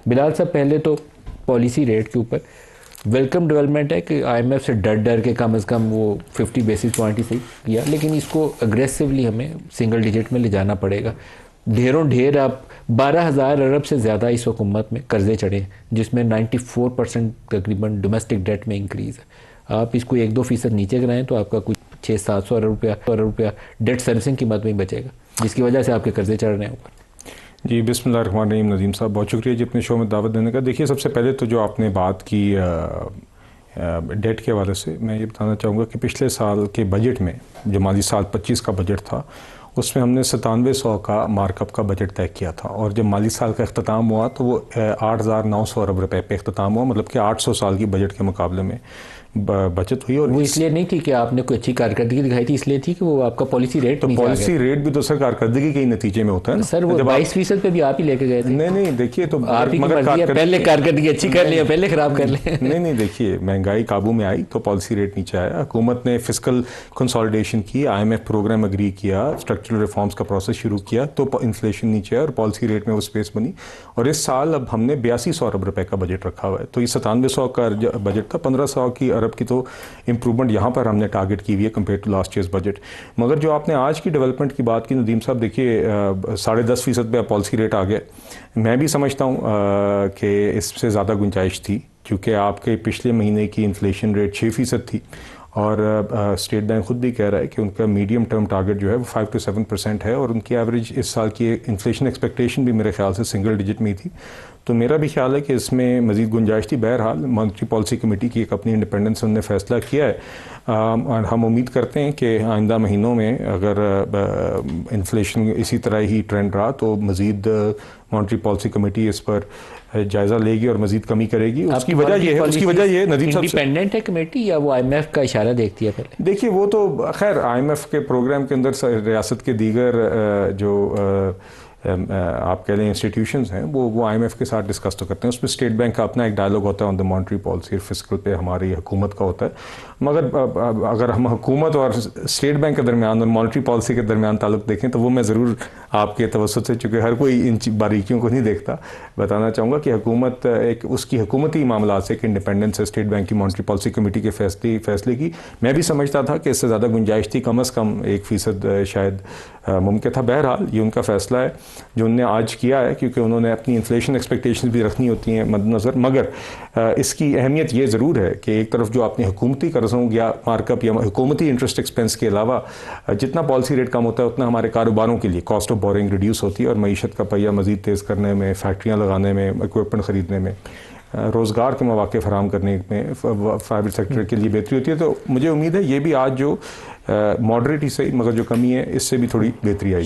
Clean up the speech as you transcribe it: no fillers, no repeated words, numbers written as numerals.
बिलाल साहब, पहले तो पॉलिसी रेट के ऊपर वेलकम डेवलपमेंट है कि आईएमएफ से डर डर के कम से कम वो 50 बेसिस पॉइंट ही सही किया, लेकिन इसको अग्रेसिवली हमें सिंगल डिजिट में ले जाना पड़ेगा। ढेरों ढेर आप 12,000 अरब से ज़्यादा इस हुकूमत में कर्जे चढ़े हैं, जिसमें 94% तकरीबन डोमेस्टिक डेट में इंक्रीज़ है। आप इसको 1-2% नीचे कराएं तो आपका कुछ 600-700 अरब रुपया डेट सर्विसिंग की मद में ही बचेगा, जिसकी वजह से आपके कर्जे चढ़ रहे हैं ऊपर। जी, बिस्मिल्लाहिर्रहमानिर्रहीम। नदीम साहब, बहुत शुक्रिया जी अपने शो में दावत देने का। देखिए, सबसे पहले तो जो आपने बात की डेट के हवाले से, मैं ये बताना चाहूँगा कि पिछले साल के बजट में जो माली साल 25 का बजट था, उसमें हमने 9700 का मार्कअप का बजट तय किया था, और जब माली साल का अख्ताम हुआ तो वो 8,900 अरब रुपए पे अख्ताम हुआ, मतलब कि 800 साल की बजट के मुकाबले में बचत हुई। और वो इसलिए नहीं थी कि आपने कोई अच्छी कारकर्दगी दिखाई थी, इसलिए थी कि वो आपका पॉलिसी रेट तो पॉलिसी रेट भी तो सर कारकर्दगी के नतीजे में होता है ना सर। वो 22% पे भी आप ही लेके गए थे। नहीं, देखिए, तो आप ही मगर पहले कारकर्दगी अच्छी कर लिया, पहले खराब कर लिया। नहीं, देखिए, महंगाई काबू में आई तो पॉलिसी रेट नीचे आया। हुकूमत ने फिस्कल कंसोलिडेशन की, IMF प्रोग्राम एग्री किया, स्ट्रक्चरल रिफॉर्म्स का प्रोसेस शुरू किया, तो इन्फ्लेशन नीचे आया और पॉलिसी रेट में वो स्पेस बनी। और इस साल अब हमने 8200 अरब रुपए का बजट रखा हुआ है, तो ये 9700 का बजट था, 1500 की अरब की तो इंप्रूवमेंट यहाँ पर हमने टारगेट की हुई है compare to last years budget. मगर जो आपने आज की डेवलपमेंट की बात की नदीम साहब, देखिए 10.5% पे पॉलिसी रेट आ गया। मैं भी समझता हूँ कि इससे ज़्यादा गुंजाइश थी, क्योंकि आपके पिछले महीने की इन्फ्लेशन रेट 6% थी, और स्टेट बैंक खुद भी कह रहा है कि उनका मीडियम टर्म टारगेट जो है वो 5 to 7% है, और उनकी एवरेज इस साल की इन्फ्लेशन एक्सपेक्टेशन भी मेरे ख्याल से सिंगल डिजिट में ही थी। तो मेरा भी ख्याल है कि इसमें मज़ीद गुंजाइश थी। बहरहाल मॉनेटरी पॉलिसी कमेटी की एक अपनी इंडिपेंडेंस उन्होंने फैसला किया है, और हम उम्मीद करते हैं कि आइंदा महीनों में अगर इन्फ्लेशन इसी तरह ही ट्रेंड रहा तो मज़ीद मॉनेटरी पॉलिसी कमेटी इस पर जायज़ा लेगी और मज़ीद कमी करेगी। उसकी वजह ये है नदीम साहब, इंडिपेंडेंट है कमेटी या वो IMF का इशारा देखती है पहले? देखिए, वो तो खैर IMF के प्रोग्राम के अंदर रियासत के दीगर जो आप कह लें इंस्टीट्यूशंस हैं, वो IMF के साथ डिस्कस तो करते हैं। उसमें स्टेट बैंक का अपना एक डायलॉग होता है on the monetary policy, fiscal पे हमारी हुकूमत का होता है। मगर अगर हम हुकूमत और स्टेट बैंक के दरमियान और मॉनेटरी पॉलिसी के दरमियान ताल्लुक देखें तो वो मैं ज़रूर आपके तवज्जुह से, चूँकि हर कोई इन बारीकियों को नहीं देखता, बताना चाहूँगा कि हुकूमत एक उसकी हुकूमती मामला से एक इंडिपेंडेंस है स्टेट बैंक की मॉनेटरी पॉलिसी कमेटी के फैसले की। मैं भी समझता था कि इससे ज़्यादा गुंजाइश थी, कम अज़ कम 1% शायद मुमकिन था। बहरहाल ये उनका फ़ैसला है जो उन्होंने आज किया है, क्योंकि उन्होंने अपनी इन्फ्लेशन एक्सपेक्टेशन भी रखनी होती हैं मद्देनज़र। मगर इसकी अहमियत ये ज़रूर है कि एक तरफ जो अपनी हुकूमती कर्ज़ों या मार्कअप या हुकूमती इंटरेस्ट एक्सपेंस के अलावा जितना पॉलिसी रेट कम होता है उतना हमारे कारोबारों के लिए कॉस्ट ऑफ बोरिंग रिड्यूस होती है, और मईशत का पहिया मज़ीद तेज़ करने में, फैक्ट्रियाँ लगाने में, इक्विपमेंट ख़रीदने में, रोज़गार के मौके फराहम करने में प्राइवेट सेक्टर के लिए बेहतरी होती है। तो मुझे उम्मीद है ये भी आज जो मॉडरेट ही सही मगर जो कमी है इससे भी थोड़ी बेहतरी आई।